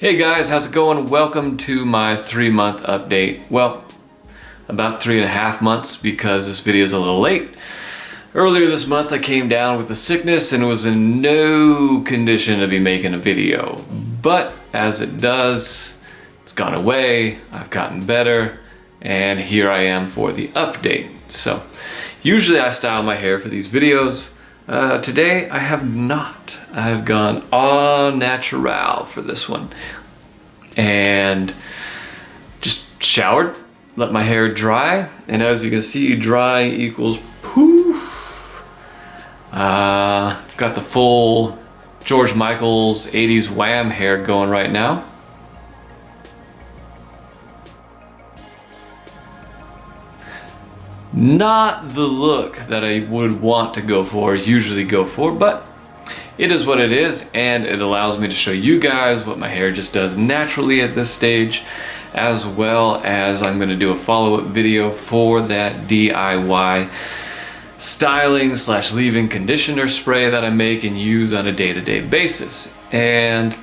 Hey guys, how's it going? Welcome to my 3-month update. Well, about 3.5 months because this video is a little late. Earlier this month I came down with a sickness and was in no condition to be making a video. But as it does, it's gone away, I've gotten better, and here I am for the update. So, usually I style my hair for these videos. Today I have not. I've gone au natural for this one. And just showered, let my hair dry, and as you can see, dry equals poof. Got the full George Michael's 80s Wham hair going right now. Not the look that I would want to go for, usually go for, but it is what it is, and it allows me to show you guys what my hair just does naturally at this stage, as well as I'm going to do a follow-up video for that DIY styling / leave-in conditioner spray that I make and use on a day-to-day basis. And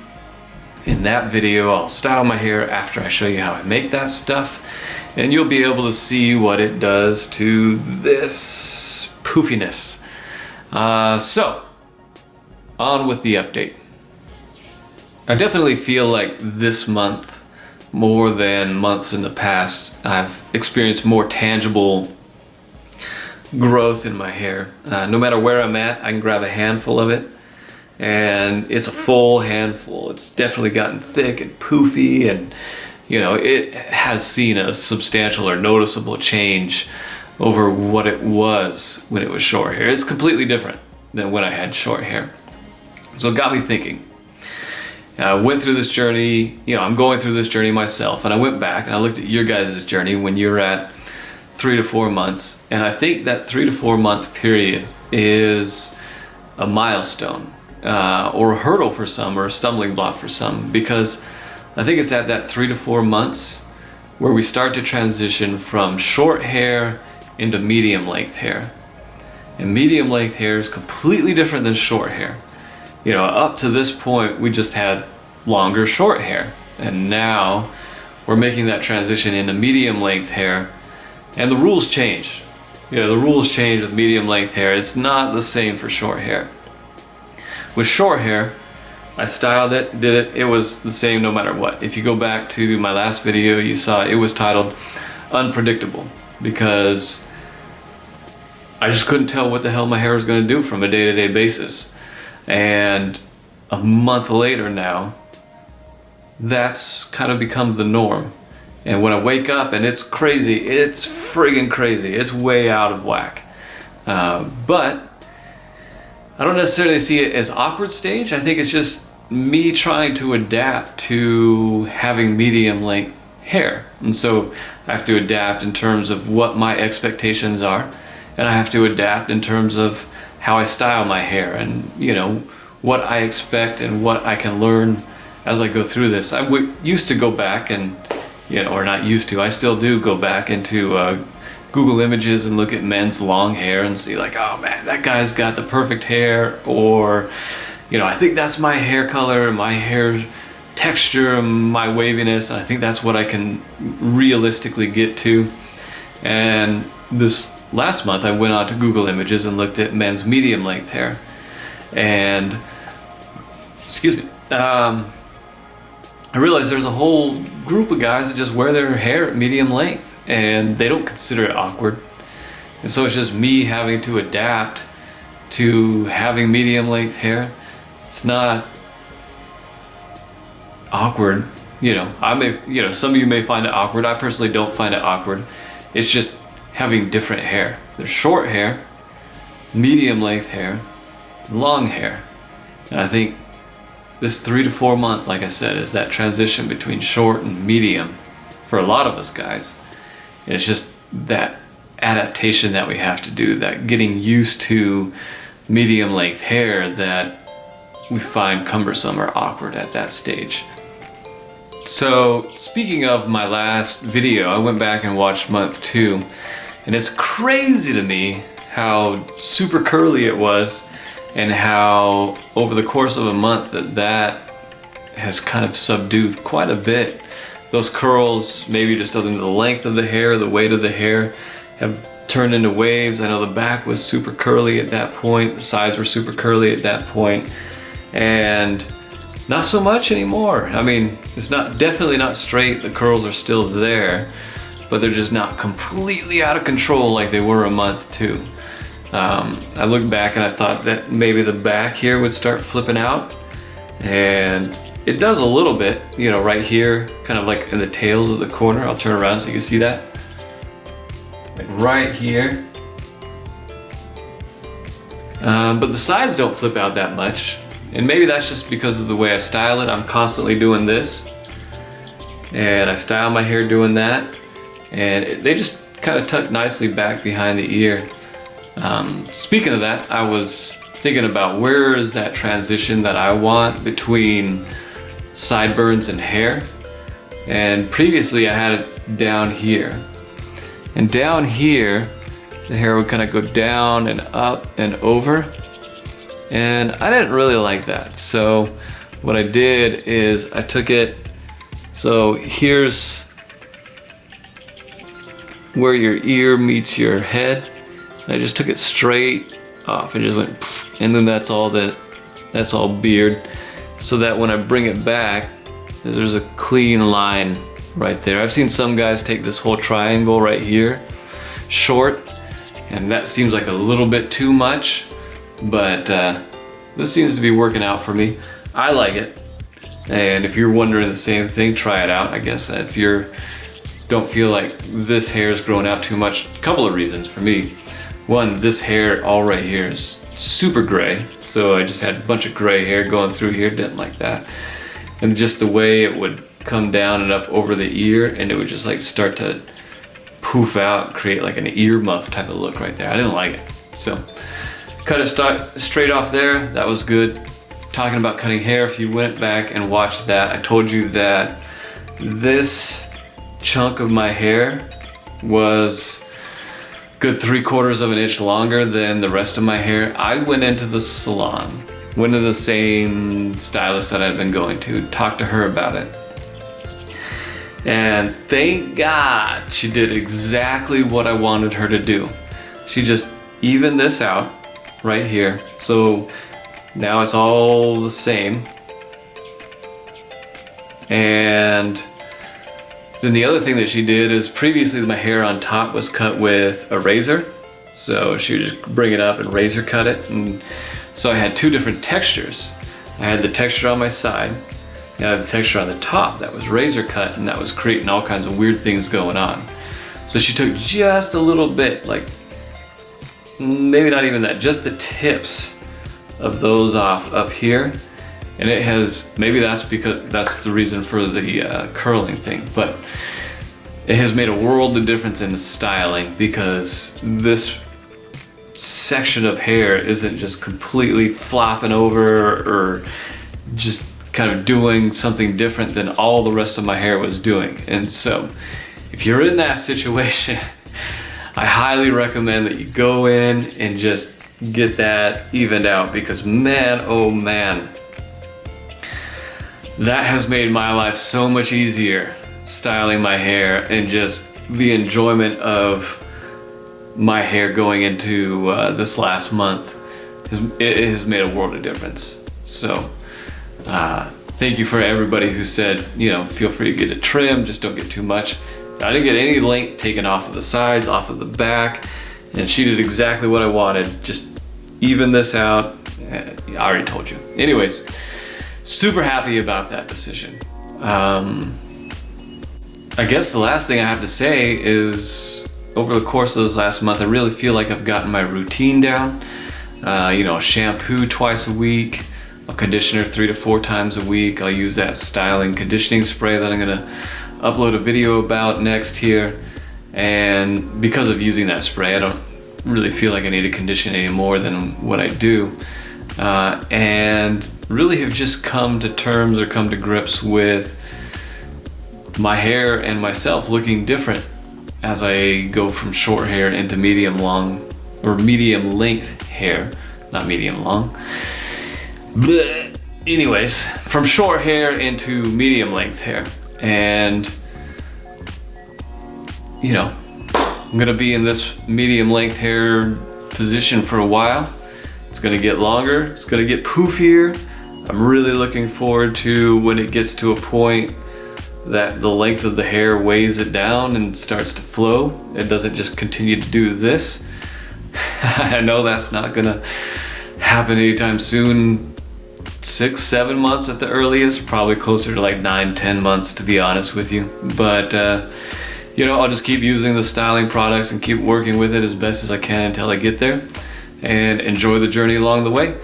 in that video I'll style my hair after I show you how I make that stuff, and you'll be able to see what it does to this poofiness. So on with the update. I definitely feel like this month, more than months in the past, I've experienced more tangible growth in my hair. No matter where I'm at, I can grab a handful of it, and it's a full handful. It's definitely gotten thick and poofy, and you know, it has seen a substantial or noticeable change over what it was when it was short hair. It's completely different than when I had short hair. So it got me thinking. And I went through this journey, you know, I'm going through this journey myself, and I went back and I looked at your guys' journey when you're at 3 to 4 months, and I think that 3 to 4 month period is a milestone, or a hurdle for some, or a stumbling block for some, because I think it's at that 3 to 4 months where we start to transition from short hair into medium length hair. And medium length hair is completely different than short hair. You know, up to this point we just had longer short hair, and now we're making that transition into medium length hair, and the rules change. You know, the rules change with medium length hair. It's not the same for short hair. With short hair, I styled it, did it, it was the same no matter what. If you go back to my last video, you saw it was titled Unpredictable, because I just couldn't tell what the hell my hair was going to do from a day-to-day basis. And a month later now, that's kind of become the norm. And when I wake up and it's crazy, it's friggin' crazy. It's way out of whack. But I don't necessarily see it as awkward stage. I think it's just me trying to adapt to having medium length hair. And so I have to adapt in terms of what my expectations are, and I have to adapt in terms of how I style my hair, and you know, what I expect and what I can learn as I go through this. I used to go back and, you know, or not used to, I still do go back into Google Images and look at men's long hair and see like, oh man, that guy's got the perfect hair, or you know, I think that's my hair color, my hair texture, my waviness, and I think that's what I can realistically get to. And this last month I went on to Google Images and looked at men's medium length hair, and I realized there's a whole group of guys that just wear their hair at medium length and they don't consider it awkward. And so it's just me having to adapt to having medium length hair. It's not awkward, you know. Some of you may find it awkward. I personally don't find it awkward. It's just having different hair. There's short hair, medium length hair, long hair. And I think this 3 to 4 month, like I said, is that transition between short and medium for a lot of us guys. And it's just that adaptation that we have to do, that getting used to medium length hair that we find cumbersome or awkward at that stage. So speaking of my last video, I went back and watched month 2, and it's crazy to me how super curly it was, and how over the course of a month that has kind of subdued quite a bit. Those curls, maybe just other than the length of the hair, the weight of the hair, have turned into waves. I know the back was super curly at that point, the sides were super curly at that point, and not so much anymore. I mean, it's definitely not straight, the curls are still there, but they're just not completely out of control like they were a month too. I looked back and I thought that maybe the back here would start flipping out, and it does a little bit, you know, right here, kind of like in the tails of the corner. I'll turn around so you can see that. Like right here. But the sides don't flip out that much. And maybe that's just because of the way I style it. I'm constantly doing this. And I style my hair doing that. And they just kind of tuck nicely back behind the ear. Speaking of that, I was thinking about where is that transition that I want between sideburns and hair. And previously I had it down here. And down here, the hair would kind of go down and up and over. And I didn't really like that. So what I did is I took it, so here's where your ear meets your head. And I just took it straight off and just went, and then that's all beard. So that when I bring it back, there's a clean line right there. I've seen some guys take this whole triangle right here, short, and that seems like a little bit too much, but this seems to be working out for me. I like it, and if you're wondering the same thing, try it out. I guess if you don't feel like this hair is growing out too much, a couple of reasons for me. One, this hair all right here is super gray, so I just had a bunch of gray hair going through here, didn't like that. And just the way it would come down and up over the ear, and it would just like start to poof out, create like an ear muff type of look right there. I didn't like it. So cut it straight off there, that was good. Talking about cutting hair, if you went back and watched that, I told you that this chunk of my hair was good 3/4 of an inch longer than the rest of my hair. I went into the salon, went to the same stylist that I've been going to, talked to her about it. And thank God she did exactly what I wanted her to do. She just evened this out right here. So now it's all the same. And then the other thing that she did is previously my hair on top was cut with a razor. So she would just bring it up and razor cut it. And so I had two different textures. I had the texture on my side, and I had the texture on the top that was razor cut, and that was creating all kinds of weird things going on. So she took just a little bit, like maybe not even that, just the tips of those off up here. And it has, maybe that's because that's the reason for the curling thing, but it has made a world of difference in the styling, because this section of hair isn't just completely flopping over or just kind of doing something different than all the rest of my hair was doing. And so if you're in that situation, I highly recommend that you go in and just get that evened out, because man, oh man, that has made my life so much easier, styling my hair, and just the enjoyment of my hair going into this last month. It has made a world of difference. So thank you for everybody who said, you know, feel free to get it trimmed, just don't get too much. I didn't get any length taken off of the sides, off of the back, and she did exactly what I wanted. Just even this out. I already told you. Anyways, super happy about that decision. I guess the last thing I have to say is, over the course of this last month, I really feel like I've gotten my routine down. You know, shampoo twice a week, a conditioner 3 to 4 times a week. I'll use that styling conditioning spray that I'm gonna upload a video about next here. And because of using that spray, I don't really feel like I need to condition any more than what I do. And really have just come to terms or come to grips with my hair and myself looking different as I go from short hair into medium long, or medium length hair, not medium long. Blech. anyways, from short hair into medium length hair. And, you know, I'm gonna be in this medium length hair position for a while. It's gonna get longer, it's gonna get poofier. I'm really looking forward to when it gets to a point that the length of the hair weighs it down and starts to flow. It doesn't just continue to do this. I know that's not gonna happen anytime soon. 6-7 months at the earliest, probably closer to like 9-10 months, to be honest with you. But you know, I'll just keep using the styling products and keep working with it as best as I can until I get there, and enjoy the journey along the way.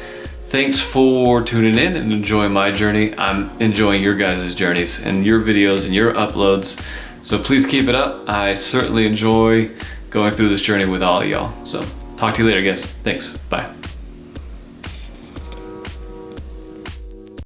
Thanks for tuning in and enjoying my journey. I'm enjoying your guys' journeys and your videos and your uploads. So please keep it up. I certainly enjoy going through this journey with all of y'all. So talk to you later, guys. Thanks. Bye.